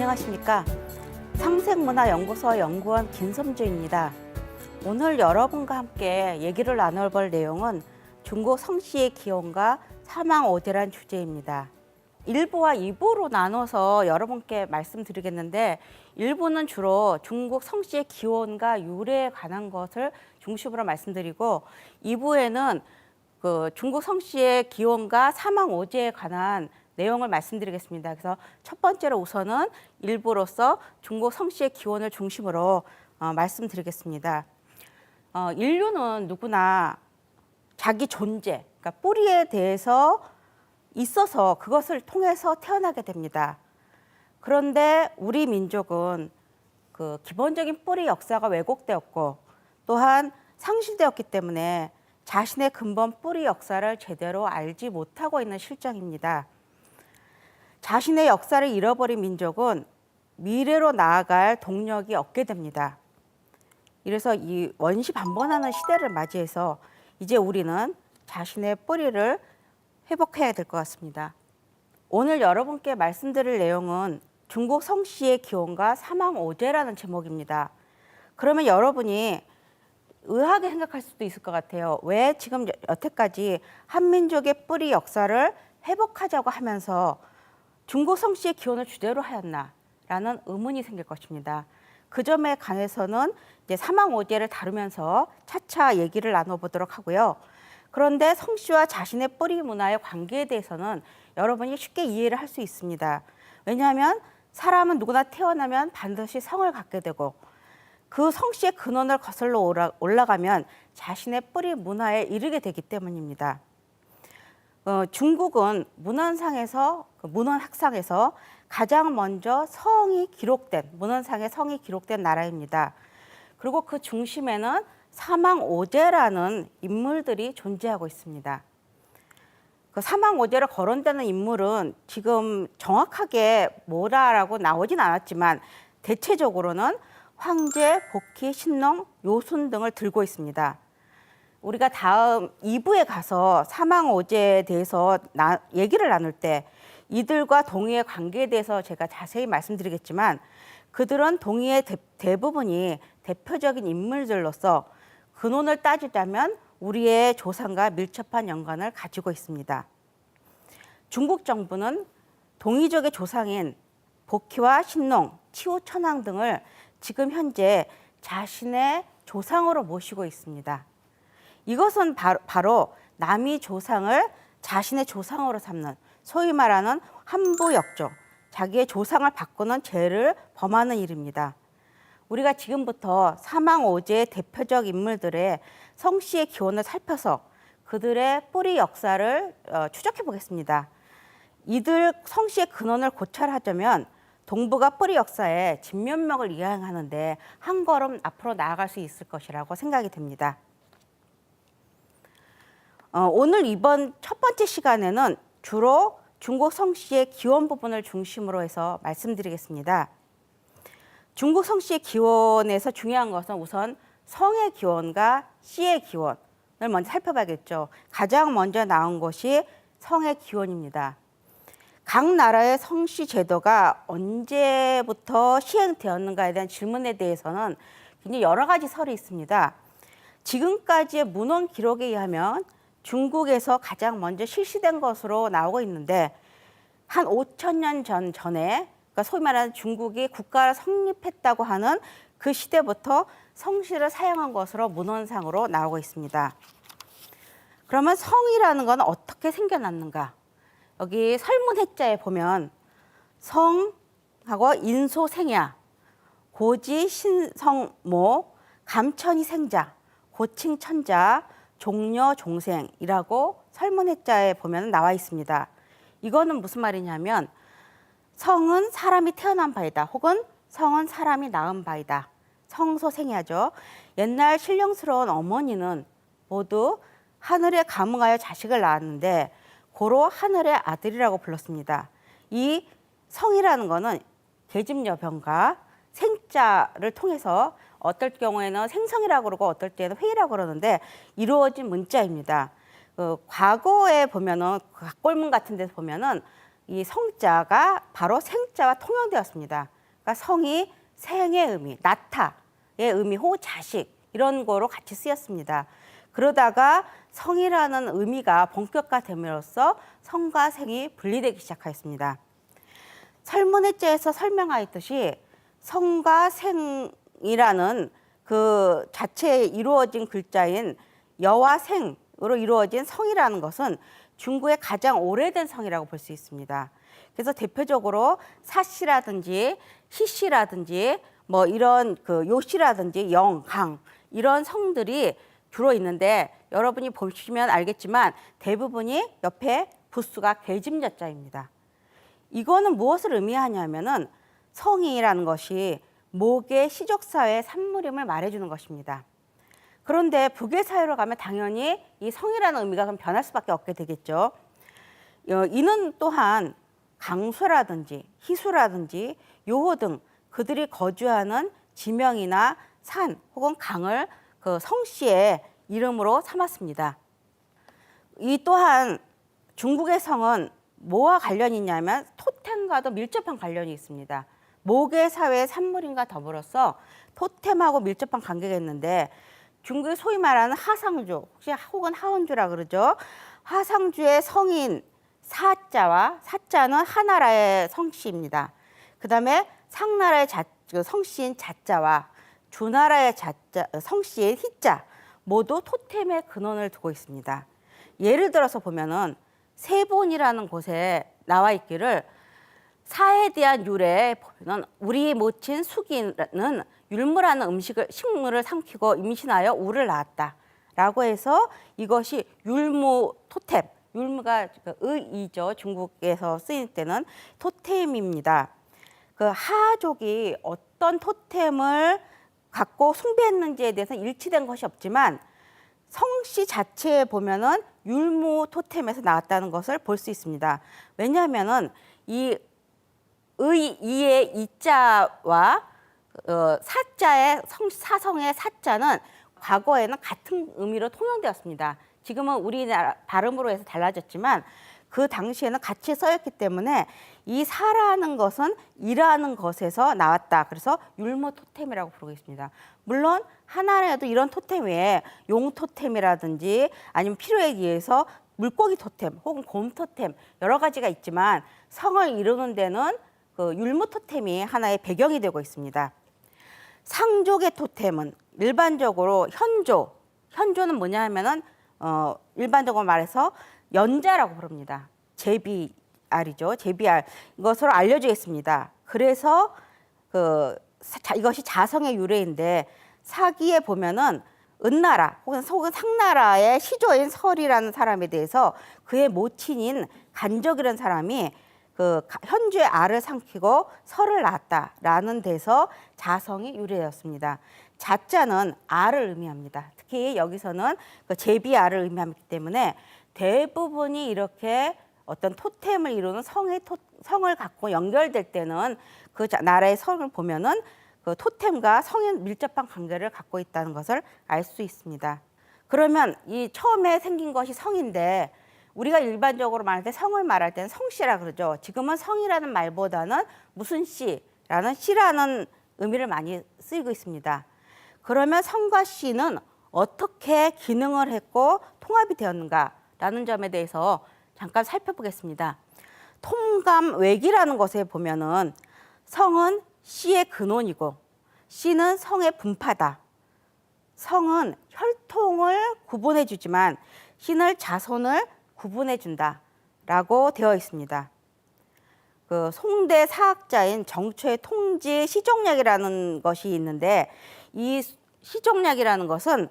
안녕하십니까. 상생문화연구소 연구원 김섬주입니다. 오늘 여러분과 함께 얘기를 나눠볼 내용은 중국 성씨의 기원과 사망오제란 주제입니다. 1부와 2부로 나눠서 여러분께 말씀드리겠는데 1부는 주로 중국 성씨의 기원과 유래에 관한 것을 중심으로 말씀드리고 2부에는 중국 성씨의 기원과 사망오제에 관한 내용을 말씀드리겠습니다. 그래서 첫 번째로 우선은 1부로서 중국 성씨의 기원을 중심으로 말씀드리겠습니다. 인류는 누구나 자기 존재, 그러니까 뿌리에 대해서 있어서 그것을 통해서 태어나게 됩니다. 그런데 우리 민족은 그 기본적인 뿌리 역사가 왜곡되었고 또한 상실되었기 때문에 자신의 근본 뿌리 역사를 제대로 알지 못하고 있는 실정입니다. 자신의 역사를 잃어버린 민족은 미래로 나아갈 동력이 없게 됩니다. 이래서 이 원시 반복하는 시대를 맞이해서 이제 우리는 자신의 뿌리를 회복해야 될 것 같습니다. 오늘 여러분께 말씀드릴 내용은 중국 성씨의 기원과 사망오제라는 제목입니다. 그러면 여러분이 의아하게 생각할 수도 있을 것 같아요. 왜 지금 여태까지 한민족의 뿌리 역사를 회복하자고 하면서 중국 성씨의 기원을 주제로 하였나라는 의문이 생길 것입니다. 그 점에 관해서는 이제 사망오제를 다루면서 차차 얘기를 나눠보도록 하고요. 그런데 성씨와 자신의 뿌리 문화의 관계에 대해서는 여러분이 쉽게 이해를 할 수 있습니다. 왜냐하면 사람은 누구나 태어나면 반드시 성을 갖게 되고 그 성씨의 근원을 거슬러 올라가면 자신의 뿌리 문화에 이르게 되기 때문입니다. 중국은 문헌학상에서 가장 먼저 문헌상에 성이 기록된 나라입니다. 그리고 그 중심에는 사망오제라는 인물들이 존재하고 있습니다. 그 사망오제를 거론되는 인물은 지금 정확하게 뭐라고 나오진 않았지만 대체적으로는 황제, 복희, 신농, 요순 등을 들고 있습니다. 우리가 다음 2부에 가서 사망오제에 대해서 얘기를 나눌 때 이들과 동이의 관계에 대해서 제가 자세히 말씀드리겠지만 그들은 동이의 대부분이 대표적인 인물들로서 근원을 따지자면 우리의 조상과 밀접한 연관을 가지고 있습니다. 중국 정부는 동이족의 조상인 복희와 신농, 치우천왕 등을 지금 현재 자신의 조상으로 모시고 있습니다. 이것은 바로 남이 조상을 자신의 조상으로 삼는 소위 말하는 함부역조, 자기의 조상을 바꾸는 죄를 범하는 일입니다. 우리가 지금부터 사망오제의 대표적 인물들의 성씨의 기원을 살펴서 그들의 뿌리 역사를 추적해 보겠습니다. 이들 성씨의 근원을 고찰하자면 동북아 뿌리 역사의 진면목을 이해하는데 한 걸음 앞으로 나아갈 수 있을 것이라고 생각이 됩니다. 오늘 이번 첫 번째 시간에는 주로 중국 성씨의 기원 부분을 중심으로 해서 말씀드리겠습니다. 중국 성씨의 기원에서 중요한 것은 우선 성의 기원과 씨의 기원을 먼저 살펴봐야겠죠. 가장 먼저 나온 것이 성의 기원입니다. 각 나라의 성씨 제도가 언제부터 시행되었는가에 대한 질문에 대해서는 굉장히 여러 가지 설이 있습니다. 지금까지의 문헌 기록에 의하면 중국에서 가장 먼저 실시된 것으로 나오고 있는데 한 5,000년 전에 그러니까 소위 말하는 중국이 국가를 성립했다고 하는 그 시대부터 성씨를 사용한 것으로 문헌상으로 나오고 있습니다. 그러면 성이라는 건 어떻게 생겨났는가? 여기 설문해자에 보면 성하고 인소생야, 고지신성모, 감천이생자, 고칭천자, 종려종생이라고 설문해자에 보면 나와 있습니다. 이거는 무슨 말이냐면 성은 사람이 태어난 바이다 혹은 성은 사람이 낳은 바이다. 성소생야죠. 옛날 신령스러운 어머니는 모두 하늘에 감응하여 자식을 낳았는데 고로 하늘의 아들이라고 불렀습니다. 이 성이라는 거는 계집여병과 생자를 통해서 어떨 경우에는 생성이라고 그러고 어떨 때는 회의라고 그러는데 이루어진 문자입니다. 과거에 보면은 각골문 같은 데서 보면은 이 성자가 바로 생자와 통용되었습니다. 그러니까 성이 생의 의미, 나타의 의미, 혹은 자식 이런 거로 같이 쓰였습니다. 그러다가 성이라는 의미가 본격화됨으로써 성과 생이 분리되기 시작하였습니다. 설문해자에서 설명하였듯이 성과 생이라는 그 자체에 이루어진 글자인 여와 생으로 이루어진 성이라는 것은 중국의 가장 오래된 성이라고 볼 수 있습니다. 그래서 대표적으로 사씨라든지 시씨라든지 뭐 이런 그 요씨라든지 영, 강 이런 성들이 주로 있는데 여러분이 보시면 알겠지만 대부분이 옆에 부수가 괴짐자자입니다. 이거는 무엇을 의미하냐면은 성이라는 것이 목의 시족사회의 산물임을 말해주는 것입니다. 그런데 북의 사회로 가면 당연히 이 성이라는 의미가 그럼 변할 수밖에 없게 되겠죠. 이는 또한 강수라든지 희수라든지 요호 등 그들이 거주하는 지명이나 산 혹은 강을 그 성씨의 이름으로 삼았습니다. 이 또한 중국의 성은 뭐와 관련이 있냐면 토템과도 밀접한 관련이 있습니다. 목의 사회의 산물인과 더불어서 토템하고 밀접한 관계가 있는데 중국이 소위 말하는 하상주 혹은 하원주라 그러죠. 하상주의 성인 사자와 사자는 하나라의 성씨입니다. 그다음에 상나라의 성씨인 자자와 주나라의 성씨인 희자 모두 토템의 근원을 두고 있습니다. 예를 들어서 보면은 세본이라는 곳에 나와 있기를 사에 대한 유래에 보면 우리 모친 수기는 율무라는 식물을 삼키고 임신하여 우를 낳았다라고 해서 이것이 율무 토템, 율무가 의이죠. 중국에서 쓰일 때는 토템입니다. 그 하족이 어떤 토템을 갖고 숭배했는지에 대해서는 일치된 것이 없지만 성씨 자체에 보면은 율무 토템에서 나왔다는 것을 볼 수 있습니다. 왜냐하면은 이 이의 이자와 사자의 사성의 사자는 과거에는 같은 의미로 통용되었습니다. 지금은 우리나라 발음으로 해서 달라졌지만 그 당시에는 같이 쓰였기 때문에 이 사라는 것은 이라는 것에서 나왔다. 그래서 율무 토템이라고 부르고 있습니다. 물론 하나라도 이런 토템 외에 용 토템이라든지 아니면 필요에 의해서 물고기 토템 혹은 곰 토템 여러 가지가 있지만 성을 이루는 데는 그 율무 토템이 하나의 배경이 되고 있습니다. 상족의 토템은 일반적으로 현조는 뭐냐 하면은 일반적으로 말해서 연자라고 부릅니다. 제비알이죠. 제비알 이것으로 알려주겠습니다. 그래서 이것이 자성의 유래인데 사기에 보면은 은나라 혹은 상나라의 시조인 설이라는 사람에 대해서 그의 모친인 간적이라는 사람이 그 현주의 알을 삼키고 설을 낳았다라는 데서 자성이 유래되었습니다. 자자는 알을 의미합니다. 특히 여기서는 그 제비알을 의미하기 때문에 대부분이 이렇게 어떤 토템을 이루는 성을 갖고 연결될 때는 그 나라의 성을 보면은 그 토템과 성에 밀접한 관계를 갖고 있다는 것을 알 수 있습니다. 그러면 이 처음에 생긴 것이 성인데 우리가 일반적으로 말할 때 성을 말할 때는 성씨라 그러죠. 지금은 성이라는 말보다는 무슨 씨라는 씨라는 의미를 많이 쓰이고 있습니다. 그러면 성과 씨는 어떻게 기능을 했고 통합이 되었는가라는 점에 대해서 잠깐 살펴보겠습니다. 통감외기라는 것에 보면은 성은 씨의 근원이고 씨는 성의 분파다. 성은 혈통을 구분해 주지만 씨는 자손을 구분해 준다라고 되어 있습니다. 그 송대 사학자인 정초의 통지 시종약이라는 것이 있는데 이 시종약이라는 것은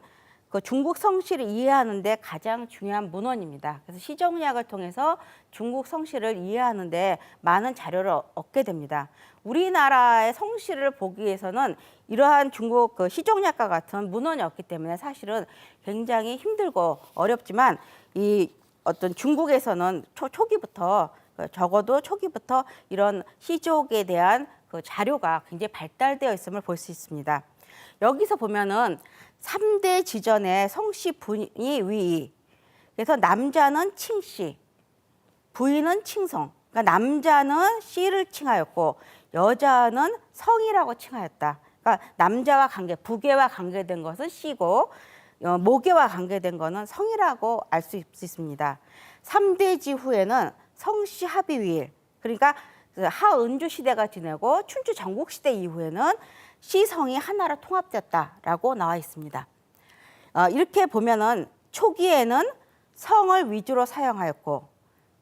그 중국 성씨를 이해하는 데 가장 중요한 문헌입니다. 그래서 시종약을 통해서 중국 성씨를 이해하는 데 많은 자료를 얻게 됩니다. 우리나라의 성씨를 보기 위해서는 이러한 중국 그 시종약과 같은 문헌이 없기 때문에 사실은 굉장히 힘들고 어렵지만 이 어떤 중국에서는 초기부터 적어도 초기부터 이런 시족에 대한 그 자료가 굉장히 발달되어 있음을 볼 수 있습니다. 여기서 보면은 3대 지전의 성씨 분이 위. 그래서 남자는 칭씨, 부인은 칭성, 그러니까 남자는 씨를 칭하였고 여자는 성이라고 칭하였다. 그러니까 남자와 부계와 관계된 것은 씨고 모계와 관계된 것은 성이라고 알 수 있습니다. 삼대지 후에는 성씨 합의위일, 그러니까 그 하은주 시대가 지내고 춘추 전국 시대 이후에는 씨성이 하나로 통합됐다라고 나와 있습니다. 이렇게 보면은 초기에는 성을 위주로 사용하였고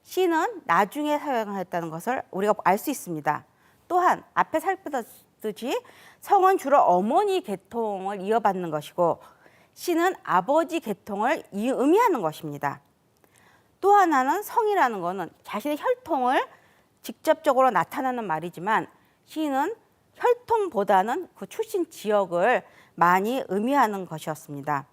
씨는 나중에 사용하였다는 것을 우리가 알 수 있습니다. 또한 앞에 살펴봤듯이 성은 주로 어머니 계통을 이어받는 것이고 씨는 아버지 계통을 의미하는 것입니다. 또 하나는 성이라는 것은 자신의 혈통을 직접적으로 나타나는 말이지만 씨는 혈통보다는 그 출신 지역을 많이 의미하는 것이었습니다.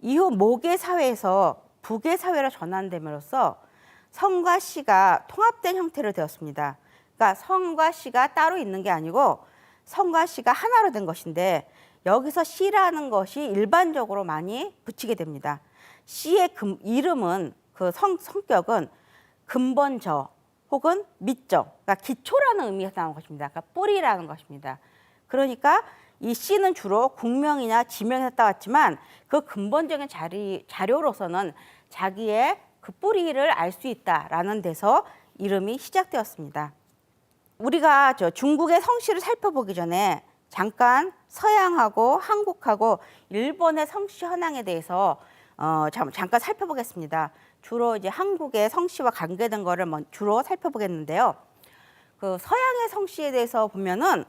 이후 모계 사회에서 부계 사회로 전환됨으로써 성과 씨가 통합된 형태로 되었습니다. 그러니까 성과 씨가 따로 있는 게 아니고 성과 씨가 하나로 된 것인데 여기서 씨라는 것이 일반적으로 많이 붙이게 됩니다. 씨의 이름은 그 성격은 근본저 혹은 밑저, 그러니까 기초라는 의미에서 나온 것입니다. 그러니까 뿌리라는 것입니다. 그러니까 이 씨는 주로 국명이나 지명에서 따왔지만 그 근본적인 자료로서는 자기의 그 뿌리를 알 수 있다라는 데서 이름이 시작되었습니다. 우리가 중국의 성씨를 살펴보기 전에 잠깐 서양하고 한국하고 일본의 성씨 현황에 대해서 잠깐 살펴보겠습니다. 주로 이제 한국의 성씨와 관계된 거를 주로 살펴보겠는데요. 그 서양의 성씨에 대해서 보면은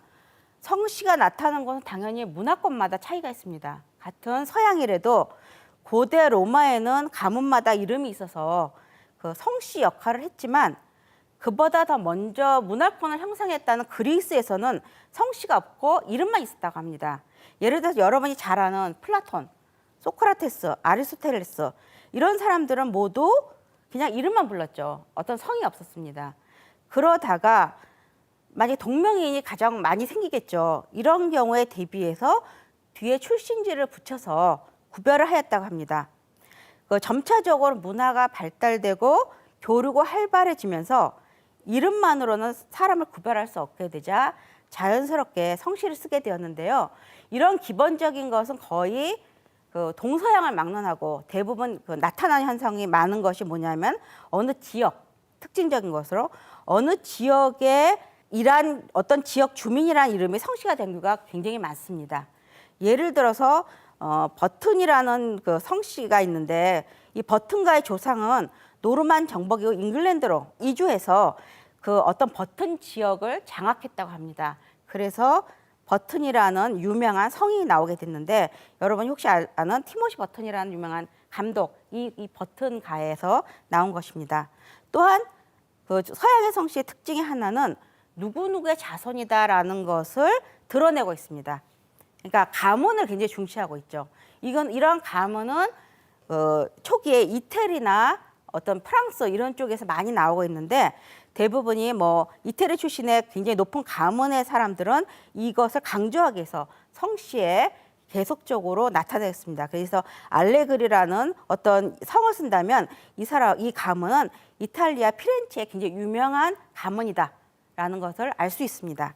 성씨가 나타나는 것은 당연히 문화권마다 차이가 있습니다. 같은 서양이라도 고대 로마에는 가문마다 이름이 있어서 그 성씨 역할을 했지만 그보다 더 먼저 문화권을 형성했다는 그리스에서는 성씨가 없고 이름만 있었다고 합니다. 예를 들어서 여러분이 잘 아는 플라톤, 소크라테스, 아리스토텔레스 이런 사람들은 모두 그냥 이름만 불렀죠. 어떤 성이 없었습니다. 그러다가 만약 동명이인이 가장 많이 생기겠죠. 이런 경우에 대비해서 뒤에 출신지를 붙여서 구별을 하였다고 합니다. 점차적으로 문화가 발달되고 교류가 활발해지면서 이름만으로는 사람을 구별할 수 없게 되자 자연스럽게 성씨를 쓰게 되었는데요. 이런 기본적인 것은 거의 그 동서양을 막론하고 대부분 그 나타나는 현상이 많은 것이 뭐냐면 어느 지역, 특징적인 것으로 어느 지역에 일한 어떤 지역 주민이라는 이름이 성씨가 된 경우가 굉장히 많습니다. 예를 들어서 버튼이라는 그 성씨가 있는데 이 버튼가의 조상은 노르만 정복이고 잉글랜드로 이주해서 그 어떤 버튼 지역을 장악했다고 합니다. 그래서 버튼이라는 유명한 성이 나오게 됐는데 여러분이 혹시 아는 티모시 버튼이라는 유명한 감독 이 버튼가에서 나온 것입니다. 또한 그 서양의 성씨의 특징의 하나는 누구누구의 자손이다라는 것을 드러내고 있습니다. 그러니까 가문을 굉장히 중시하고 있죠. 이런 가문은 초기에 이태리나 어떤 프랑스 이런 쪽에서 많이 나오고 있는데 대부분이 뭐 이태리 출신의 굉장히 높은 가문의 사람들은 이것을 강조하기 위해서 성씨에 계속적으로 나타냈습니다. 그래서 알레그리라는 어떤 성을 쓴다면 이 가문은 이탈리아 피렌체의 굉장히 유명한 가문이다라는 것을 알 수 있습니다.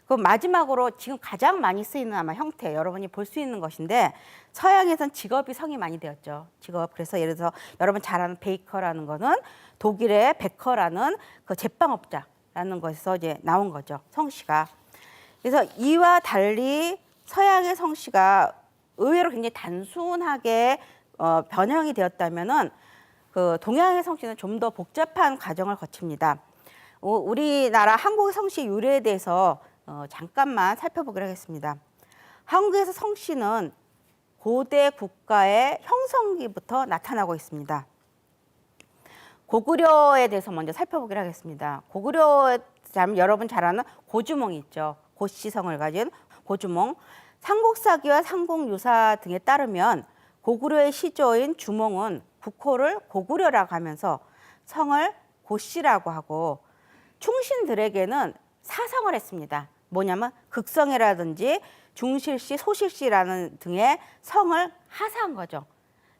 그럼 마지막으로 지금 가장 많이 쓰이는 아마 형태 여러분이 볼 수 있는 것인데 서양에서는 직업이 성이 많이 되었죠. 직업. 그래서 예를 들어서 여러분 잘 아는 베이커라는 거는 독일의 베커라는 그 제빵업자라는 것에서 이제 나온 거죠. 성씨가. 그래서 이와 달리 서양의 성씨가 의외로 굉장히 단순하게 변형이 되었다면은 그 동양의 성씨는 좀 더 복잡한 과정을 거칩니다. 우리나라 한국의 성씨 유래에 대해서 잠깐만 살펴보기로 하겠습니다. 한국에서 성씨는 고대 국가의 형성기부터 나타나고 있습니다. 고구려에 대해서 먼저 살펴보기로 하겠습니다. 고구려에 여러분 잘 아는 고주몽이 있죠. 고씨성을 가진 고주몽. 삼국사기와 삼국유사 등에 따르면 고구려의 시조인 주몽은 국호를 고구려라고 하면서 성을 고씨라고 하고 충신들에게는 사성을 했습니다. 뭐냐면 극성이라든지 중실씨, 소실씨라는 등의 성을 하사한 거죠.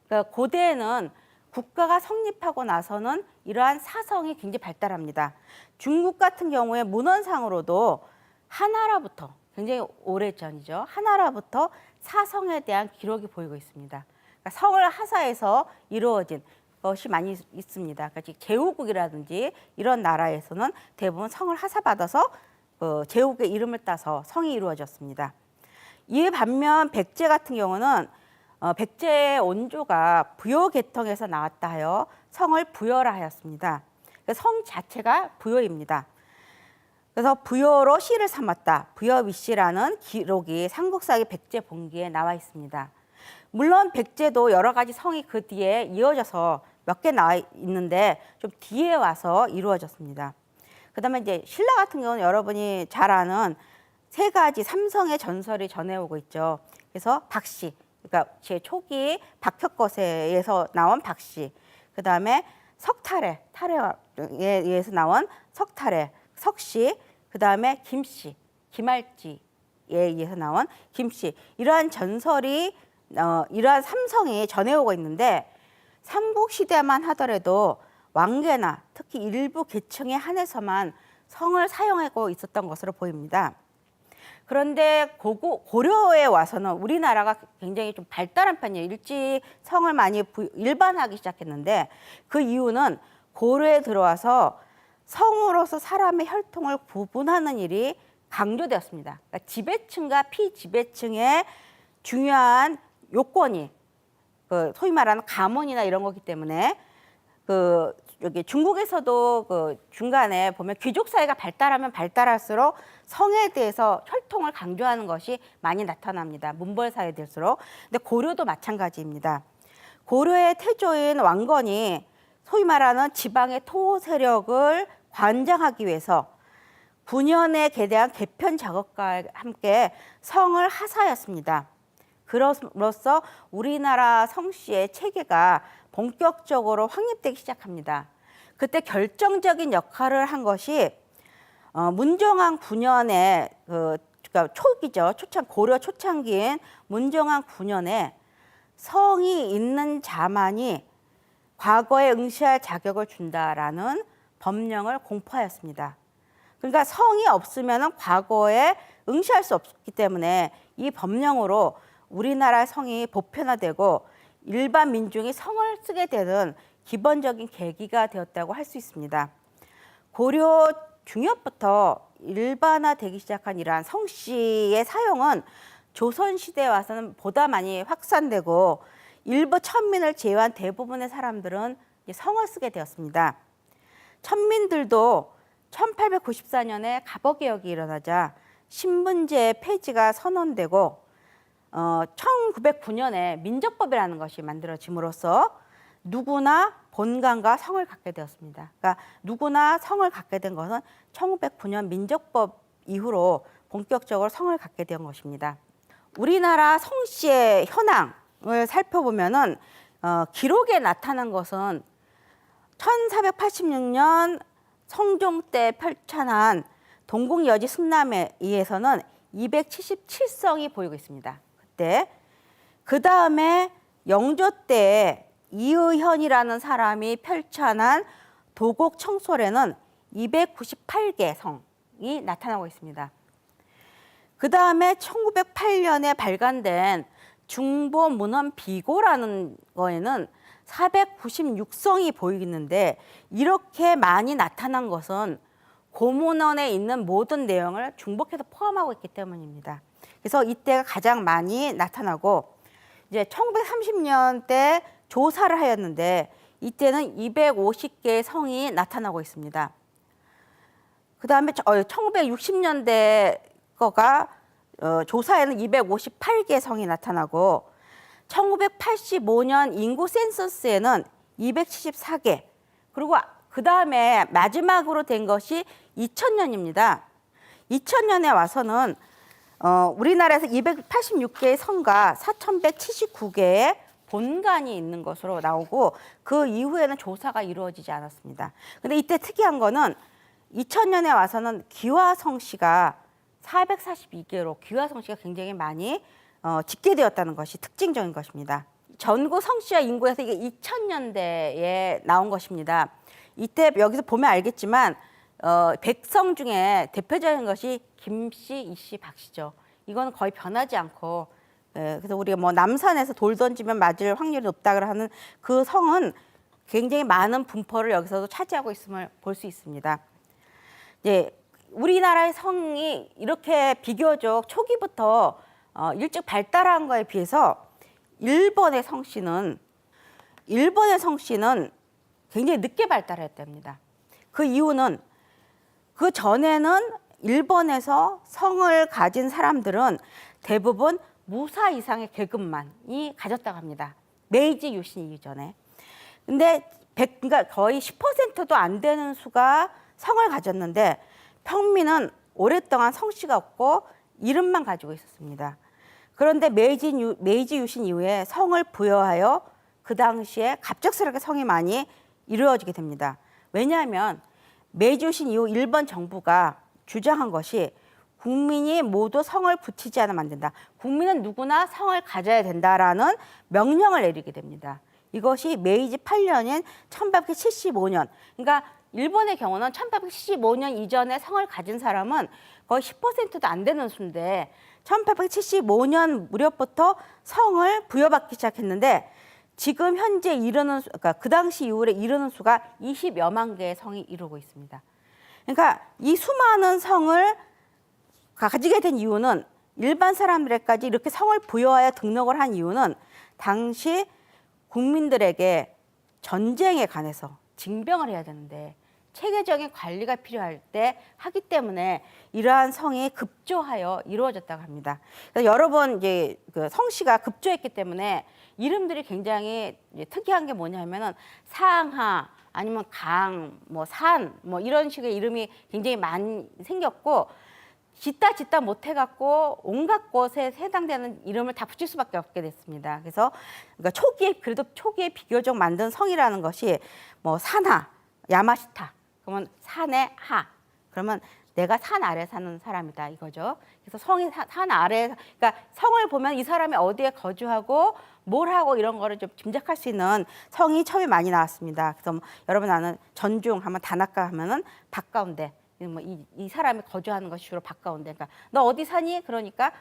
그러니까 고대에는 국가가 성립하고 나서는 이러한 사성이 굉장히 발달합니다. 중국 같은 경우에 문헌상으로도 하나라부터 굉장히 오래전이죠. 하나라부터 사성에 대한 기록이 보이고 있습니다. 그러니까 성을 하사해서 이루어진 것이 많이 있습니다. 그러니까 제후국이라든지 이런 나라에서는 대부분 성을 하사받아서 제후국의 이름을 따서 성이 이루어졌습니다. 이에 반면 백제 같은 경우는 백제의 원조가 부여 계통에서 나왔다 하여 성을 부여라 하였습니다. 성 자체가 부여입니다. 그래서 부여로 시를 삼았다. 부여위시라는 기록이 삼국사기 백제 본기에 나와 있습니다. 물론 백제도 여러 가지 성이 그 뒤에 이어져서 몇 개 나와 있는데 좀 뒤에 와서 이루어졌습니다. 그다음에 이제 신라 같은 경우는 여러분이 잘 아는 세 가지 삼성의 전설이 전해오고 있죠. 그래서 박씨, 그러니까 제 초기 박혁거세에서 나온 박씨, 그다음에 석탈에, 탈에에 의해서 나온 석탈에, 석씨, 그다음에 김씨, 김할지에 의해서 나온 김씨. 이러한 전설이 이러한 삼성이 전해오고 있는데 삼국시대만 하더라도 왕계나 특히 일부 계층에 한해서만 성을 사용하고 있었던 것으로 보입니다. 그런데 고려에 와서는 우리나라가 굉장히 좀 발달한 편이에요. 일찍 성을 많이 일반화하기 시작했는데 그 이유는 고려에 들어와서 성으로서 사람의 혈통을 구분하는 일이 강조되었습니다. 그러니까 지배층과 피지배층의 중요한 요건이 소위 말하는 가문이나 이런 거기 때문에 여기 중국에서도 중간에 보면 귀족 사회가 발달하면 발달할수록 성에 대해서 혈통을 강조하는 것이 많이 나타납니다. 문벌 사회 될수록. 근데 고려도 마찬가지입니다. 고려의 태조인 왕건이 소위 말하는 지방의 토 세력을 관장하기 위해서 9년에 대한 개편 작업과 함께 성을 하사하였습니다. 그로써 우리나라 성씨의 체계가 본격적으로 확립되기 시작합니다. 그때 결정적인 역할을 한 것이 문정왕 9년에 그러니까 초기죠. 고려 초창기인 문정왕 9년에 성이 있는 자만이 과거에 응시할 자격을 준다라는 법령을 공포하였습니다. 그러니까 성이 없으면 과거에 응시할 수 없기 때문에 이 법령으로 우리나라 성이 보편화되고 일반 민중이 성을 쓰게 되는 기본적인 계기가 되었다고 할 수 있습니다. 고려 중엽부터 일반화되기 시작한 이러한 성씨의 사용은 조선시대에 와서는 보다 많이 확산되고 일부 천민을 제외한 대부분의 사람들은 성을 쓰게 되었습니다. 천민들도 1894년에 갑오개혁이 일어나자 신분제 폐지가 선언되고 1909년에 민족법이라는 것이 만들어짐으로써 누구나 본관과 성을 갖게 되었습니다. 그러니까 누구나 성을 갖게 된 것은 1909년 민족법 이후로 본격적으로 성을 갖게 된 것입니다. 우리나라 성씨의 현황을 살펴보면은 기록에 나타난 것은 1486년 성종 때 펼쳐난 동국여지 승남에 의해서는 277성이 보이고 있습니다. 그때 그 다음에 영조 때 이의현이라는 사람이 펼쳐난 도곡 청솔에는 298개 성이 나타나고 있습니다. 그 다음에 1908년에 발간된 중보문헌 비고라는 거에는 496성이 보이는데 이렇게 많이 나타난 것은 고문헌에 있는 모든 내용을 중복해서 포함하고 있기 때문입니다. 그래서 이때가 가장 많이 나타나고 이제 1930년대 조사를 하였는데 이때는 250개의 성이 나타나고 있습니다. 그 다음에 1960년대 거가 조사에는 258개 성이 나타나고 1985년 인구 센서스에는 274개 그리고 그 다음에 마지막으로 된 것이 2000년입니다. 2000년에 와서는 우리나라에서 286개의 성과 4179개의 본관이 있는 것으로 나오고 그 이후에는 조사가 이루어지지 않았습니다. 근데 이때 특이한 거는 2000년에 와서는 기와성씨가 442개로 기와성씨가 굉장히 많이 집계되었다는 것이 특징적인 것입니다. 전국 성씨와 인구에서 이게 2000년대에 나온 것입니다. 이때 여기서 보면 알겠지만 백성 중에 대표적인 것이 김씨, 이씨, 박씨죠. 이거는 거의 변하지 않고 그래서 우리가 뭐 남산에서 돌 던지면 맞을 확률이 높다고 하는 그 성은 굉장히 많은 분포를 여기서도 차지하고 있음을 볼 수 있습니다. 이제 우리나라의 성이 이렇게 비교적 초기부터 일찍 발달한 거에 비해서 일본의 성씨는 굉장히 늦게 발달했답니다. 그 이유는 그 전에는 일본에서 성을 가진 사람들은 대부분 무사 이상의 계급만이 가졌다고 합니다. 메이지 유신 이전에. 근데 그러니까 거의 10%도 안 되는 수가 성을 가졌는데 평민은 오랫동안 성씨가 없고 이름만 가지고 있었습니다. 그런데 메이지 유신 이후에 성을 부여하여 그 당시에 갑작스럽게 성이 많이 이루어지게 됩니다. 왜냐하면 메이지 유신 이후 일본 정부가 주장한 것이 국민이 모두 성을 붙이지 않으면 안 된다. 국민은 누구나 성을 가져야 된다라는 명령을 내리게 됩니다. 이것이 메이지 8년인 1875년. 그러니까 일본의 경우는 1875년 이전에 성을 가진 사람은 거의 10%도 안 되는 수인데 1875년 무렵부터 성을 부여받기 시작했는데 지금 현재 이르는 그러니까 그 당시 이후에 이르는 수가 20여만 개의 성이 이루고 있습니다. 그러니까 이 수많은 성을 가지게 된 이유는 일반 사람들에까지 이렇게 성을 부여하여 등록을 한 이유는 당시 국민들에게 전쟁에 관해서 징병을 해야 되는데 체계적인 관리가 필요할 때 하기 때문에 이러한 성이 급조하여 이루어졌다고 합니다. 그래서 여러 번 이제 그 성씨가 급조했기 때문에 이름들이 굉장히 특이한 게 뭐냐면은 상하 아니면 강, 뭐 산, 뭐 이런 식의 이름이 굉장히 많이 생겼고 짓다 못해갖고 온갖 것에 해당되는 이름을 다 붙일 수밖에 없게 됐습니다. 그래서 그러니까 초기에 비교적 만든 성이라는 것이 뭐 산하, 야마시타, 그러면 산의 하, 그러면 내가 산 아래 사는 사람이다 이거죠. 그래서 성이 산 아래, 그러니까 성을 보면 이 사람이 어디에 거주하고 뭘 하고 이런 거를 좀 짐작할 수 있는 성이 처음에 많이 나왔습니다. 그래서 뭐 여러분 아는 전중 하면 다나카 하면은 바가운데. 뭐 이 사람이 거주하는 것이 주로 바가운데, 그러니까 너 어디 사니? 그러니까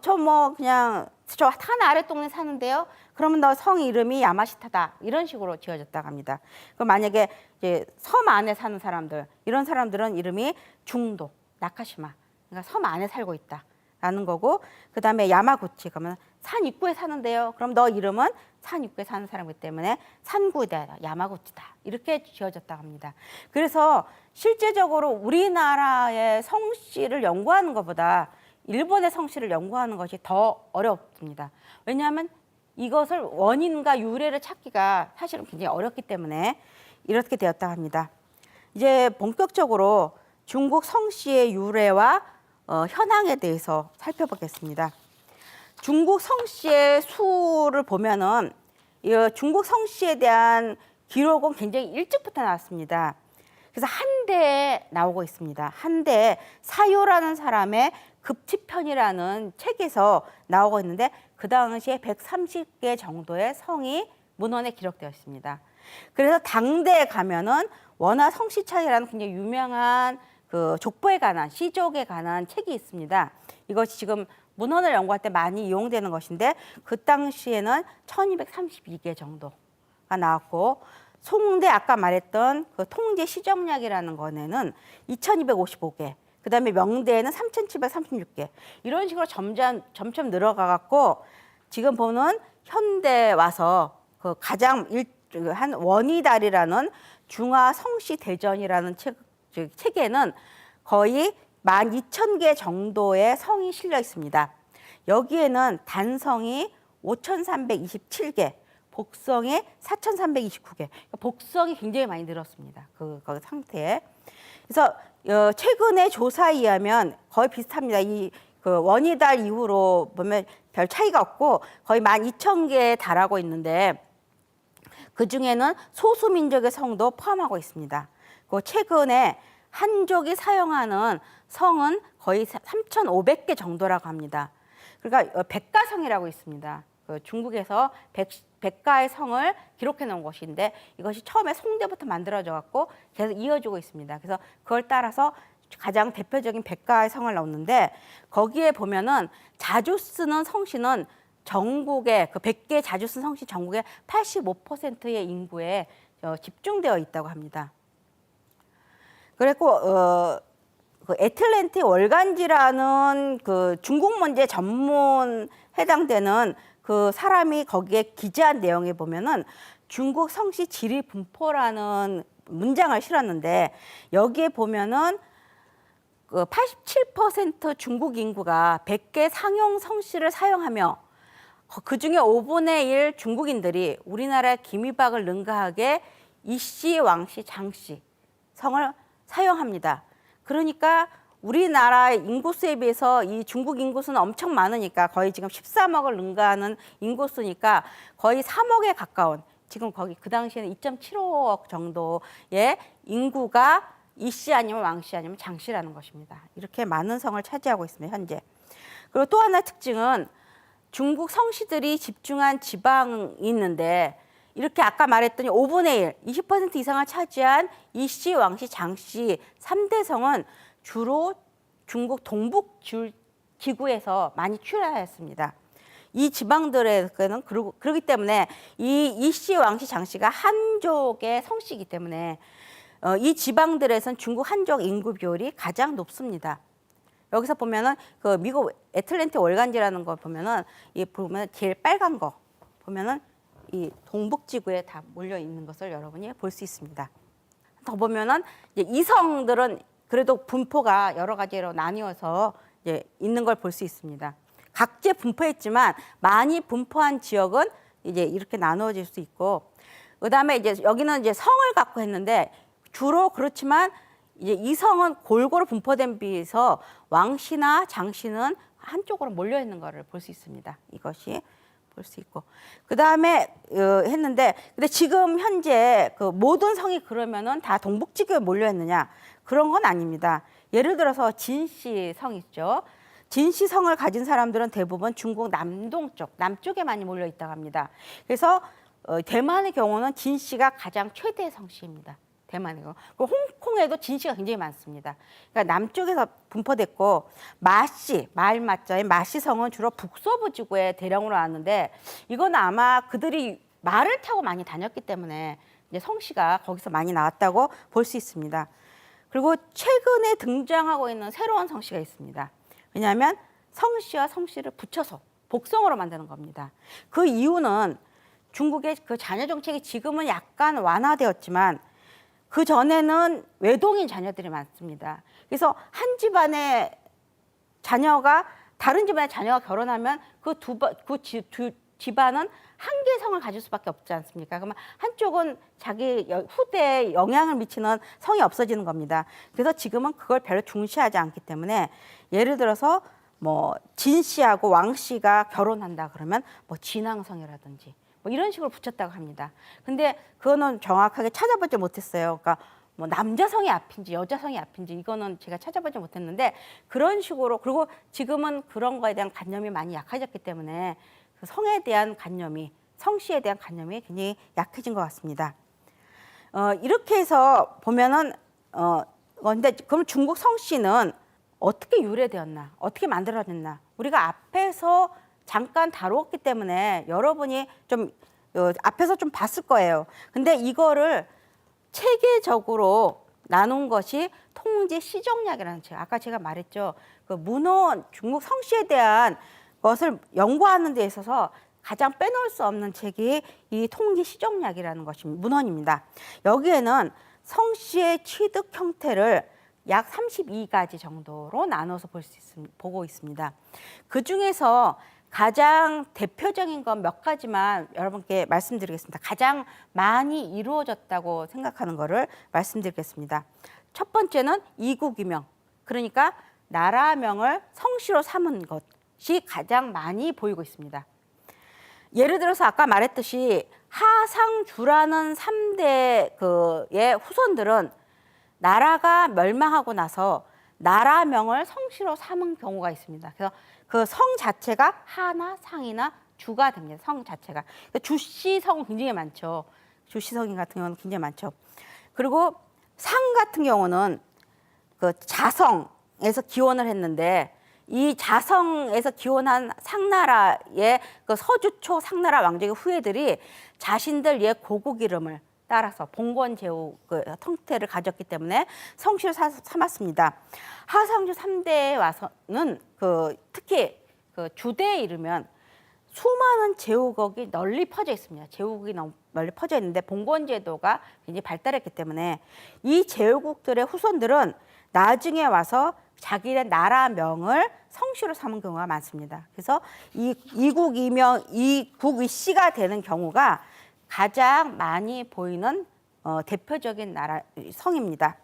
저 뭐 그냥 저 산 아래 동네 사는데요. 그러면 너 성 이름이 야마시타다 이런 식으로 지어졌다고 합니다. 그럼 만약에 이제 섬 안에 사는 사람들 이런 사람들은 이름이 중도, 나카시마, 그러니까 섬 안에 살고 있다라는 거고, 그 다음에 야마구치 그러면 산 입구에 사는데요. 그럼 너 이름은 산 입구에 사는 사람이기 때문에 산구이다, 야마구치다 이렇게 지어졌다고 합니다. 그래서 실제적으로 우리나라의 성씨를 연구하는 것보다 일본의 성씨를 연구하는 것이 더 어렵습니다. 왜냐하면 이것을 원인과 유래를 찾기가 사실은 굉장히 어렵기 때문에 이렇게 되었다고 합니다. 이제 본격적으로 중국 성씨의 유래와 현황에 대해서 살펴보겠습니다. 중국 성씨의 수를 보면은 중국 성씨에 대한 기록은 굉장히 일찍부터 나왔습니다. 그래서 한대에 나오고 있습니다. 한대에 사요라는 사람의 급치편이라는 책에서 나오고 있는데 그 당시에 130개 정도의 성이 문헌에 기록되어 있습니다. 그래서 당대에 가면은 원화 성씨창이라는 굉장히 유명한 그 족보에 관한 시족에 관한 책이 있습니다. 이것이 지금 문헌을 연구할 때 많이 이용되는 것인데 그 당시에는 1232개 정도가 나왔고 송대 아까 말했던 그 통제 시정약이라는 거에는 2255개, 그 다음에 명대에는 3736개 이런 식으로 점점 늘어가갖고 지금 보는 현대 와서 그 가장 한 원이달이라는 중화 성씨 대전이라는 책에는 거의 12,000개 정도의 성이 실려 있습니다. 여기에는 단성이 5,327개, 복성이 4,329개. 복성이 굉장히 많이 늘었습니다. 그 상태에. 그래서 최근의 조사에 의하면 거의 비슷합니다. 그 원이달 이후로 보면 별 차이가 없고 거의 12,000개에 달하고 있는데 그 중에는 소수민족의 성도 포함하고 있습니다. 그 최근에 한족이 사용하는 성은 거의 3,500개 정도라고 합니다. 그러니까 백가성이라고 있습니다. 그 중국에서 백가의 성을 기록해 놓은 곳인데 이것이 처음에 송대부터 만들어져 갖고 계속 이어지고 있습니다. 그래서 그걸 따라서 가장 대표적인 백가의 성을 넣었는데 거기에 보면은 자주 쓰는 성씨는 전국의 그 100개 자주 쓰는 성씨 전국의 85%의 인구에 집중되어 있다고 합니다. 그리고 그 애틀랜틱 월간지라는 그 중국 문제 전문 해당되는 그 사람이 거기에 기재한 내용에 보면은 중국 성씨 지리 분포라는 문장을 실었는데 여기에 보면은 그 87% 중국 인구가 100개 상용 성씨를 사용하며 그중에 5분의 1 중국인들이 우리나라 기미박을 능가하게 이씨, 왕씨, 장씨 성을 사용합니다. 그러니까 우리나라 인구수에 비해서 이 중국 인구수는 엄청 많으니까 거의 지금 13억을 능가하는 인구수니까 거의 3억에 가까운 지금 거기 그 당시에는 2.75억 정도의 인구가 이씨 아니면 왕씨 아니면 장씨라는 것입니다. 이렇게 많은 성을 차지하고 있습니다, 현재. 그리고 또 하나 특징은 중국 성씨들이 집중한 지방이 있는데 이렇게 아까 말했더니 5분의 1, 20% 이상을 차지한 이씨, 왕씨, 장씨 3대 성은 주로 중국 동북 지구에서 많이 출현하였습니다. 이 지방들에서는 그렇기 때문에 이 이씨, 왕씨, 장씨가 한족의 성씨이기 때문에 이 지방들에서는 중국 한족 인구 비율이 가장 높습니다. 여기서 보면은 그 미국 애틀랜틱 월간지라는 거 보면은 이 보면 제일 빨간 거 보면은 이 동북지구에 다 몰려 있는 것을 여러분이 볼 수 있습니다. 더 보면은 이제 이 성들은 그래도 분포가 여러 가지로 나뉘어서 이제 있는 걸 볼 수 있습니다. 각지에 분포했지만 많이 분포한 지역은 이제 이렇게 나누어질 수 있고, 그다음에 이제 여기는 이제 성을 갖고 했는데 주로 그렇지만 이제 이 성은 골고루 분포된 비해서 왕씨나 장씨는 한쪽으로 몰려 있는 것을 볼 수 있습니다. 이것이 볼 수 있고, 그 다음에 했는데 근데 지금 현재 그 모든 성이 그러면은 다 동북지구에 몰려 있느냐 그런 건 아닙니다. 예를 들어서 진씨 성 있죠. 진씨 성을 가진 사람들은 대부분 중국 남동쪽, 남쪽에 많이 몰려 있다고 합니다. 그래서 대만의 경우는 진씨가 가장 최대 성씨입니다. 대만이고, 홍콩에도 진씨가 굉장히 많습니다. 그러니까 남쪽에서 분포됐고, 마씨, 마을마자의 마씨 성은 주로 북서부 지구에 대량으로 왔는데 이건 아마 그들이 말을 타고 많이 다녔기 때문에 이제 성씨가 거기서 많이 나왔다고 볼 수 있습니다. 그리고 최근에 등장하고 있는 새로운 성씨가 있습니다. 왜냐하면 성씨와 성씨를 붙여서 복성으로 만드는 겁니다. 그 이유는 중국의 그 자녀 정책이 지금은 약간 완화되었지만 그 전에는 외동인 자녀들이 많습니다. 그래서 한 집안의 자녀가 다른 집안의 자녀가 결혼하면 그 집안은 한 개의 성을 가질 수밖에 없지 않습니까? 그러면 한쪽은 자기 후대에 영향을 미치는 성이 없어지는 겁니다. 그래서 지금은 그걸 별로 중시하지 않기 때문에 예를 들어서 뭐 진씨하고 왕씨가 결혼한다 그러면 뭐 진왕성이라든지 뭐 이런 식으로 붙였다고 합니다. 근데 그거는 정확하게 찾아보지 못했어요. 그러니까 뭐 남자성이 앞인지 여자성이 앞인지 이거는 제가 찾아보지 못했는데 그런 식으로, 그리고 지금은 그런 거에 대한 관념이 많이 약해졌기 때문에 그 성에 대한 관념이, 성씨에 대한 관념이 굉장히 약해진 것 같습니다. 이렇게 해서 보면은 근데 그럼 중국 성씨는 어떻게 유래되었나, 어떻게 만들어졌나, 우리가 앞에서 잠깐 다루었기 때문에 여러분이 좀 앞에서 좀 봤을 거예요. 근데 이거를 체계적으로 나눈 것이 통제 시정약이라는 책. 아까 제가 말했죠. 그 문헌, 중국 성씨에 대한 것을 연구하는 데 있어서 가장 빼놓을 수 없는 책이 이 통제 시정약이라는 것이 문헌입니다. 여기에는 성씨의 취득 형태를 약 32가지 정도로 나눠서 보고 있습니다. 그 중에서 가장 대표적인 건 몇 가지만 여러분께 말씀드리겠습니다. 가장 많이 이루어졌다고 생각하는 거를 말씀드리겠습니다. 첫 번째는 이국이명, 그러니까 나라명을 성씨로 삼은 것이 가장 많이 보이고 있습니다. 예를 들어서 아까 말했듯이 하상주라는 3대 그의 후손들은 나라가 멸망하고 나서 나라명을 성씨로 삼은 경우가 있습니다. 그래서 그 성 자체가 하나, 상이나 주가 됩니다. 성 자체가. 그러니까 주씨성은 굉장히 많죠. 주씨성 같은 경우는 굉장히 많죠. 그리고 상 같은 경우는 그 자성에서 기원을 했는데 이 자성에서 기원한 상나라의 그 서주초 상나라 왕족의 후예들이 자신들 옛 고국 이름을 따라서 봉건제후 그 형태를 가졌기 때문에 성씨를 삼았습니다. 하상주 3대에 와서는 그 특히 그 주대에 이르면 수많은 제후국이 널리 퍼져 있습니다. 제후국이 널리 퍼져 있는데 봉건제도가 굉장히 발달했기 때문에 이 제후국들의 후손들은 나중에 와서 자기의 나라명을 성씨로 삼은 경우가 많습니다. 그래서 이국 이씨가 되는 경우가 가장 많이 보이는 대표적인 나라 성입니다.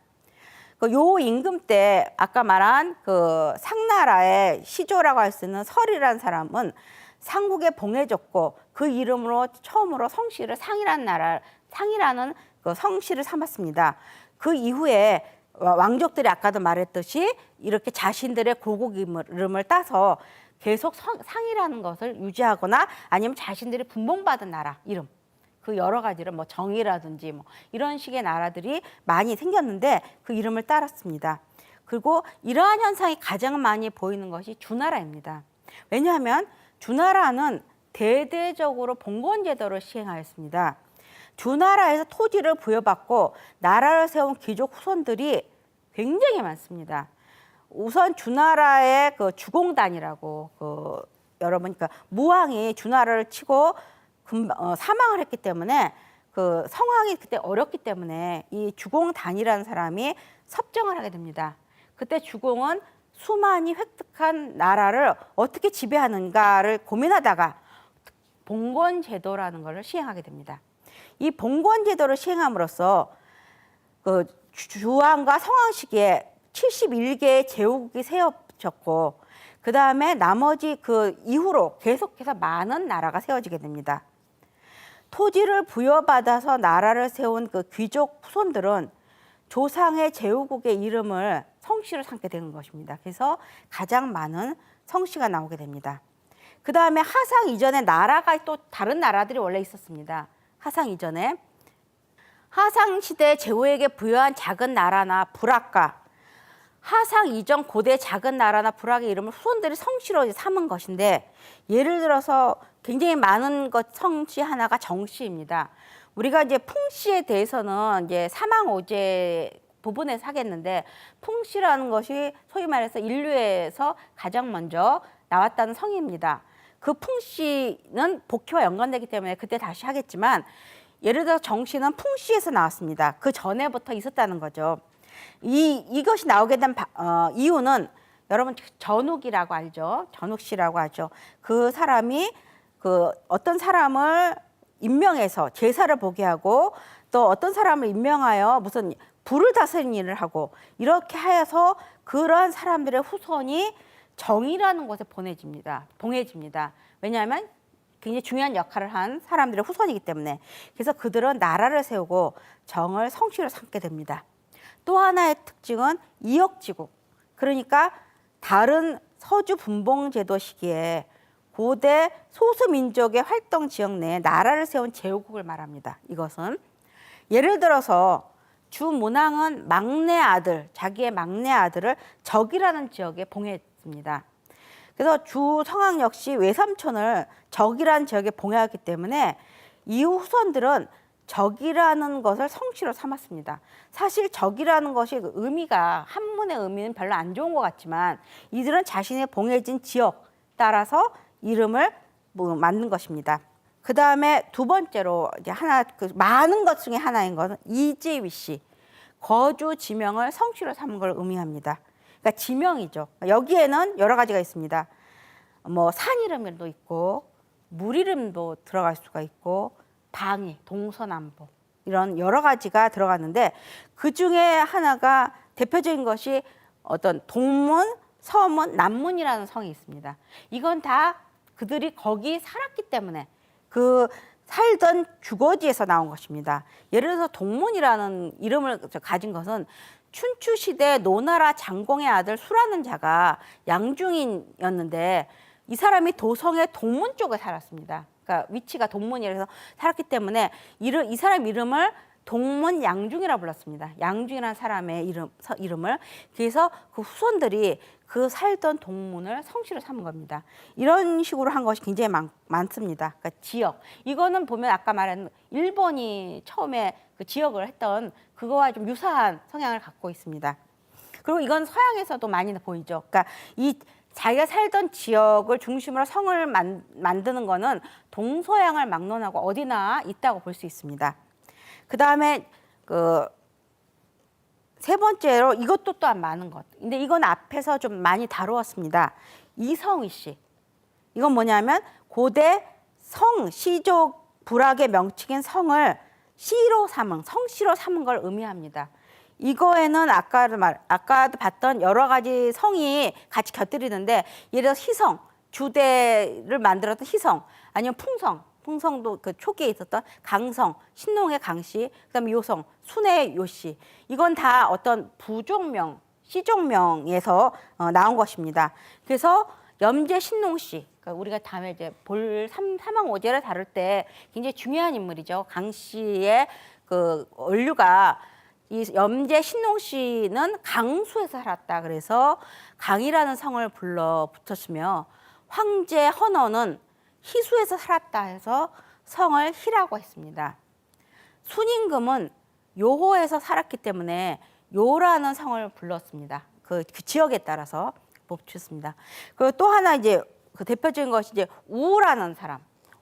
요 임금 때 아까 말한 그 상나라의 시조라고 할 수 있는 설이라는 사람은 상국에 봉해졌고 그 이름으로 처음으로 성씨를 상이라는 그 성씨를 삼았습니다. 그 이후에 왕족들이 아까도 말했듯이 이렇게 자신들의 고국 이름을 따서 계속 상이라는 것을 유지하거나 아니면 자신들이 분봉받은 나라 이름 그 여러 가지를 뭐 정이라든지 뭐 이런 식의 나라들이 많이 생겼는데 그 이름을 따랐습니다. 그리고 이러한 현상이 가장 많이 보이는 것이 주나라입니다. 왜냐하면 주나라는 대대적으로 봉건제도를 시행하였습니다. 주나라에서 토지를 부여받고 나라를 세운 귀족 후손들이 굉장히 많습니다. 우선 주나라의 그 주공단이라고 그 여러분 그러니까 무왕이 주나라를 치고 사망을 했기 때문에 그 성황이 그때 어렵기 때문에 이 주공단이라는 사람이 섭정을 하게 됩니다. 그때 주공은 수많이 획득한 나라를 어떻게 지배하는가를 고민하다가 봉건제도라는 것을 시행하게 됩니다. 이 봉건제도를 시행함으로써 그 주왕과 성왕 시기에 71개의 제후국이 세워졌고 그 다음에 나머지 그 이후로 계속해서 많은 나라가 세워지게 됩니다. 토지를 부여받아서 나라를 세운 그 귀족 후손들은 조상의 제후국의 이름을 성씨로 삼게 되는 것입니다. 그래서 가장 많은 성씨가 나오게 됩니다. 그 다음에 하상 이전에 나라가 또 다른 나라들이 원래 있었습니다. 하상 이전에 하상 시대 제후에게 부여한 작은 나라나 불악과 하상 이전 고대 작은 나라나 불악의 이름을 후손들이 성씨로 삼은 것인데 예를 들어서 굉장히 많은 것 성씨 하나가 정씨입니다. 우리가 이제 풍씨에 대해서는 이제 사망오제 부분에서 하겠는데 풍씨라는 것이 소위 말해서 인류에서 가장 먼저 나왔다는 성입니다. 그 풍씨는 복희와 연관되기 때문에 그때 다시 하겠지만 예를 들어 정씨는 풍씨에서 나왔습니다. 그 전에부터 있었다는 거죠. 이것이 나오게 된 이유는 여러분 전욱이라고 알죠? 전욱씨라고 하죠. 그 사람이 그 어떤 사람을 임명해서 제사를 보게 하고 또 어떤 사람을 임명하여 무슨 불을 다스리는 일을 하고 이렇게 하여서 그런 사람들의 후손이 정이라는 곳에 봉해집니다. 왜냐하면 굉장히 중요한 역할을 한 사람들의 후손이기 때문에. 그래서 그들은 나라를 세우고 정을 성씨로 삼게 됩니다. 또 하나의 특징은 이역지국. 그러니까 다른 서주 분봉제도 시기에 고대 소수민족의 활동 지역 내에 나라를 세운 제후국을 말합니다. 이것은 예를 들어서 주문왕은 자기의 막내 아들을 적이라는 지역에 봉했습니다. 그래서 주성왕 역시 외삼촌을 적이라는 지역에 봉해왔기 때문에 이후 후손들은 적이라는 것을 성씨로 삼았습니다. 사실 적이라는 것이 의미가 한문의 의미는 별로 안 좋은 것 같지만 이들은 자신의 봉해진 지역 따라서 이름을 만든 것입니다. 그 다음에 두 번째로 이제 많은 것 중에 하나인 것은 이지위씨, 거주 지명을 성씨로 삼은 걸 의미합니다. 그러니까 지명이죠. 여기에는 여러 가지가 있습니다. 뭐 산 이름도 있고 물 이름도 들어갈 수가 있고 방위, 동서남북 이런 여러 가지가 들어갔는데 그 중에 하나가 대표적인 것이 어떤 동문, 서문, 남문이라는 성이 있습니다. 이건 다 그들이 거기 살았기 때문에 그 살던 주거지에서 나온 것입니다. 예를 들어서 동문이라는 이름을 가진 것은 춘추시대 노나라 장공의 아들 수라는 자가 양중인이었는데 이 사람이 도성의 동문 쪽에 살았습니다. 그러니까 위치가 동문이라서 살았기 때문에 이 사람 이름을 동문 양중이라 불렀습니다. 양중이라는 사람의 이름을. 그래서 그 후손들이 그 살던 동문을 성씨로 삼은 겁니다. 이런 식으로 한 것이 굉장히 많습니다. 그러니까 지역. 이거는 보면 아까 말한 일본이 처음에 그 지역을 했던 그거와 좀 유사한 성향을 갖고 있습니다. 그리고 이건 서양에서도 많이 보이죠. 그러니까 이 자기가 살던 지역을 중심으로 성을 만드는 거는 동서양을 막론하고 어디나 있다고 볼 수 있습니다. 그 다음에 세 번째로 이것도 또한 많은 것. 근데 이건 앞에서 좀 많이 다루었습니다. 이성희 씨. 이건 뭐냐면 고대 시족 부락의 명칭인 성을 성씨로 삼은 걸 의미합니다. 이거에는 아까도 봤던 여러 가지 성이 같이 곁들이는데 예를 들어서 희성, 주대를 만들었던 희성, 아니면 풍성도 그 초기에 있었던 강성, 신농의 강씨, 그다음에 요성, 순의 요씨. 이건 다 어떤 부족명, 시족명에서 나온 것입니다. 그래서 염제 신농씨, 그러니까 우리가 다음에 이제 볼 사망오제를 다룰 때 굉장히 중요한 인물이죠. 강씨의 그 원류가 이 염제 신농씨는 강수에서 살았다. 그래서 강이라는 성을 불러 붙였으며 황제 헌어는 희수에서 살았다 해서 성을 희라고 했습니다. 순임금은 요호에서 살았기 때문에 요라는 성을 불렀습니다. 그 지역에 따라서 붙였습니다. 그리고 또 하나 이제 그 대표적인 것이 이제 우라는 사람.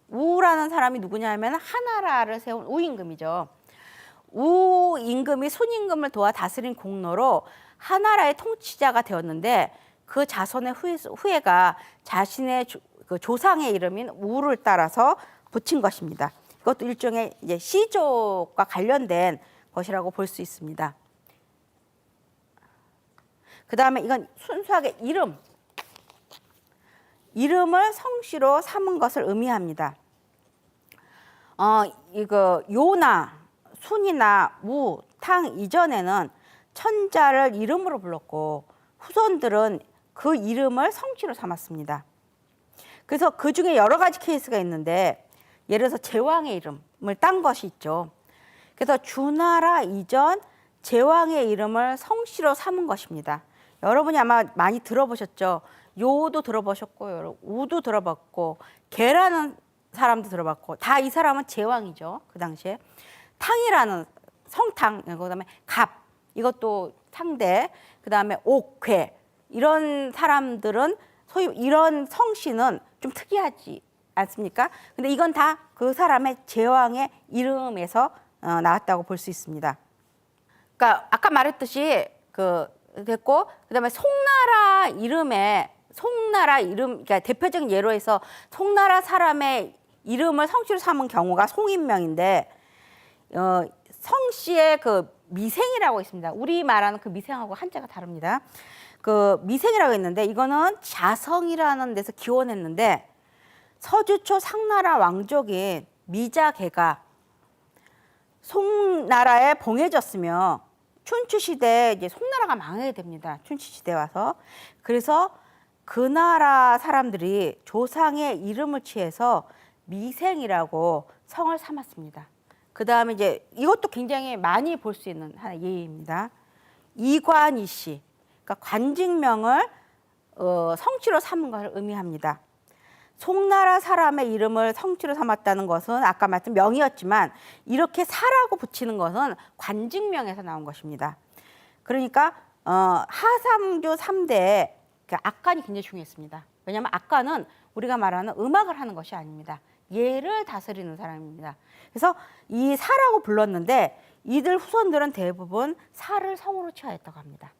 우라는 사람이 누구냐면 하나라를 세운 우임금이죠. 우임금이 순임금을 도와 다스린 공로로 하나라의 통치자가 되었는데 그 자손의 후예가 자신의 그 조상의 이름인 우를 따라서 붙인 것입니다. 이것도 일종의 이제 시족과 관련된 것이라고 볼 수 있습니다. 그 다음에 이건 순수하게 이름을 성씨로 삼은 것을 의미합니다. 이거 요나 순이나 무, 탕 이전에는 천자를 이름으로 불렀고 후손들은 그 이름을 성씨로 삼았습니다. 그래서 그 중에 여러 가지 케이스가 있는데 예를 들어서 제왕의 이름을 딴 것이 있죠. 그래서 주나라 이전 제왕의 이름을 성씨로 삼은 것입니다. 여러분이 아마 많이 들어보셨죠. 요도 들어보셨고 우도 들어봤고 개라는 사람도 들어봤고 다 이 사람은 제왕이죠. 그 당시에. 탕이라는 성탕, 그다음에 갑, 이것도 상대, 그다음에 옥, 괴 이런 사람들은 소위 이런 성씨는 좀 특이하지 않습니까? 근데 이건 다 그 사람의 제왕의 이름에서 나왔다고 볼 수 있습니다. 그러니까 아까 말했듯이 됐고 그다음에 송나라 이름, 그러니까 대표적인 예로 해서 송나라 사람의 이름을 성씨로 삼은 경우가 송인명인데 성씨의 그 미생이라고 있습니다. 우리 말하는 그 미생하고 한자가 다릅니다. 그 미생이라고 있는데 이거는 자성이라는 데서 기원했는데 서주초 상나라 왕족인 미자개가 송나라에 봉해졌으며 춘추 시대에 이제 송나라가 망하게 됩니다. 춘추 시대 와서. 그래서 그 나라 사람들이 조상의 이름을 취해서 미생이라고 성을 삼았습니다. 그 다음에 이제 이것도 굉장히 많이 볼 수 있는 하나의 예입니다. 이관이 씨, 그러니까 관직명을 성씨로 삼은 것을 의미합니다. 송나라 사람의 이름을 성씨로 삼았다는 것은 아까 말씀 명이었지만 이렇게 사라고 붙이는 것은 관직명에서 나온 것입니다. 그러니까 하삼교 3대에 악관이 굉장히 중요했습니다. 왜냐하면 악관은 우리가 말하는 음악을 하는 것이 아닙니다. 예를 다스리는 사람입니다. 그래서 이 사라고 불렀는데 이들 후손들은 대부분 사를 성으로 취하였다고 합니다.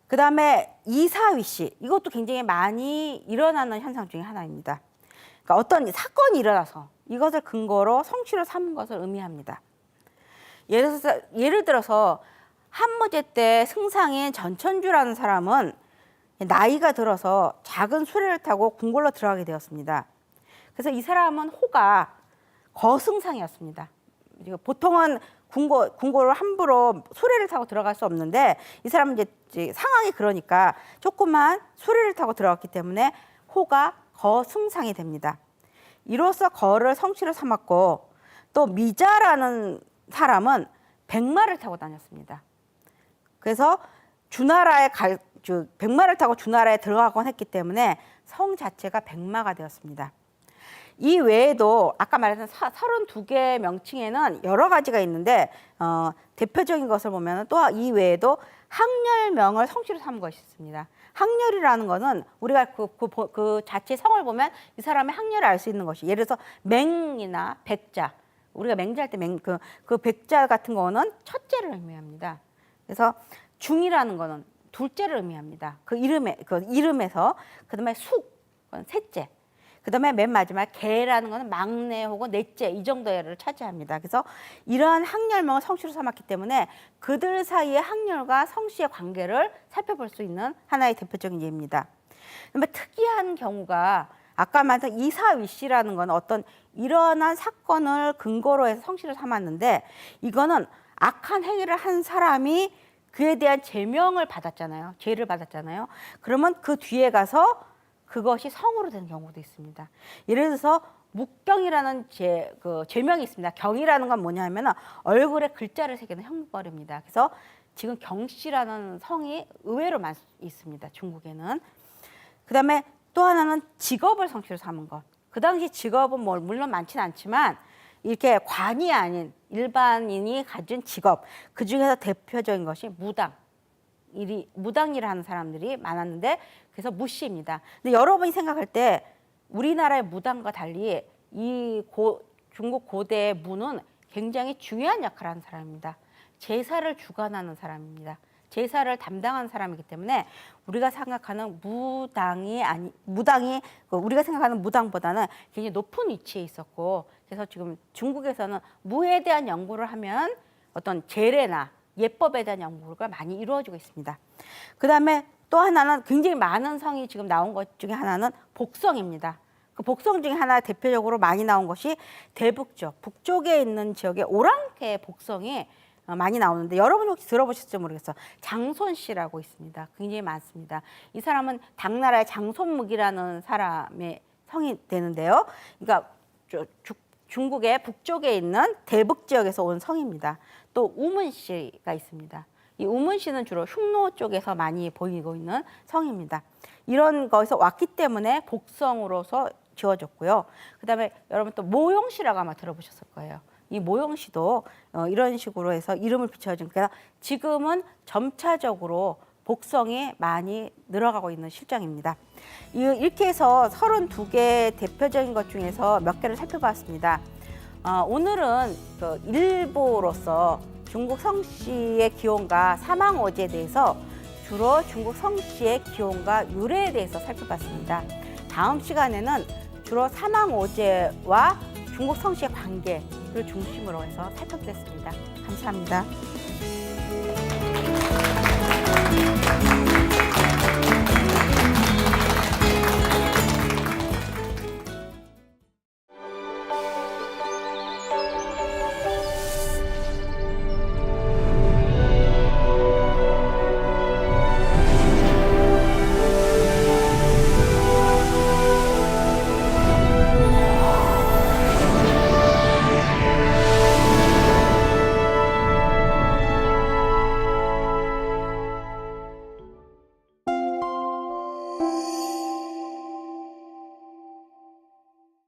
그 다음에 이사위 씨, 이것도 굉장히 많이 일어나는 현상 중에 하나입니다. 그러니까 어떤 사건이 일어나서 이것을 근거로 성씨로 삼은 것을 의미합니다. 예를 들어서 한무제 때 승상인 전천주라는 사람은 나이가 들어서 작은 수레를 타고 궁궐로 들어가게 되었습니다. 그래서 이 사람은 호가 거승상이었습니다. 보통은 궁궐을 함부로 수레를 타고 들어갈 수 없는데 이 사람은 이제 상황이 그러니까 조그만 수레를 타고 들어갔기 때문에 호가 거승상이 됩니다. 이로써 거를 성씨로 삼았고 또 미자라는 사람은 백마를 타고 다녔습니다. 그래서 백마를 타고 주나라에 들어가곤 했기 때문에 성 자체가 백마가 되었습니다. 이 외에도 아까 말했던 32개 명칭에는 여러 가지가 있는데 대표적인 것을 보면 또 이 외에도 항렬명을 성씨로 삼은 것이 있습니다. 항렬이라는 것은 우리가 그 자체 성을 보면 이 사람의 항렬을 알 수 있는 것이, 예를 들어서 맹이나 백자, 우리가 맹자할 때 그 백자 같은 거는 첫째를 의미합니다. 그래서 중이라는 거는 둘째를 의미합니다. 그 이름에서 그다음에 숙, 그건 셋째. 그다음에 맨 마지막 개라는 거는 막내 혹은 넷째 이 정도를 차지합니다. 그래서 이러한 항렬명을 성씨로 삼았기 때문에 그들 사이의 항렬과 성씨의 관계를 살펴볼 수 있는 하나의 대표적인 예입니다. 그다음에 특이한 경우가 아까 말했던 이사위씨라는 건 어떤 일어난 사건을 근거로 해서 성씨를 삼았는데, 이거는 악한 행위를 한 사람이 그에 대한 제명을 받았잖아요. 죄를 받았잖아요. 그러면 그 뒤에 가서 그것이 성으로 되는 경우도 있습니다. 예를 들어서 묵경이라는 죄명이 있습니다. 경이라는 건 뭐냐면 얼굴에 글자를 새기는 형벌입니다. 그래서 지금 경씨라는 성이 의외로 많이 있습니다. 중국에는. 그다음에 또 하나는 직업을 성씨로 삼은 것. 그 당시 직업은 물론 많지는 않지만 이렇게 관이 아닌 일반인이 가진 직업, 그 중에서 대표적인 것이 무당이라 하는 사람들이 많았는데, 그래서 무씨입니다. 근데 여러분이 생각할 때 우리나라의 무당과 달리 중국 고대의 무는 굉장히 중요한 역할을 하는 사람입니다. 제사를 주관하는 사람입니다. 제사를 담당하는 사람이기 때문에 우리가 생각하는 우리가 생각하는 무당보다는 굉장히 높은 위치에 있었고, 그래서 지금 중국에서는 무에 대한 연구를 하면 어떤 제례나 예법에 대한 연구가 많이 이루어지고 있습니다. 그다음에 또 하나는 굉장히 많은 성이 지금 나온 것 중에 하나는 복성입니다. 그 복성 중에 하나 대표적으로 많이 나온 것이 대북쪽, 북쪽에 있는 지역의 오랑캐 복성이 많이 나오는데, 여러분 혹시 들어보셨을지 모르겠어요. 장손씨라고 있습니다. 굉장히 많습니다. 이 사람은 당나라의 장손묵이라는 사람의 성이 되는데요. 그러니까 중국의 북쪽에 있는 대북 지역에서 온 성입니다. 또 우문씨가 있습니다. 이 우문씨는 주로 흉노 쪽에서 많이 보이고 있는 성입니다. 이런 거에서 왔기 때문에 복성으로서 지어졌고요. 그다음에 여러분 또 모용씨라고 아마 들어보셨을 거예요. 이 모용씨도 이런 식으로 해서 이름을 붙여준, 그래서 지금은 점차적으로 복성이 많이 늘어가고 있는 실정입니다. 이렇게 해서 32개 대표적인 것 중에서 몇 개를 살펴봤습니다. 오늘은 일부로서 중국 성씨의 기원과 사망오제에 대해서 주로 중국 성씨의 기원과 유래에 대해서 살펴봤습니다. 다음 시간에는 주로 사망오제와 중국 성씨의 관계를 중심으로 해서 살펴보겠습니다. 감사합니다.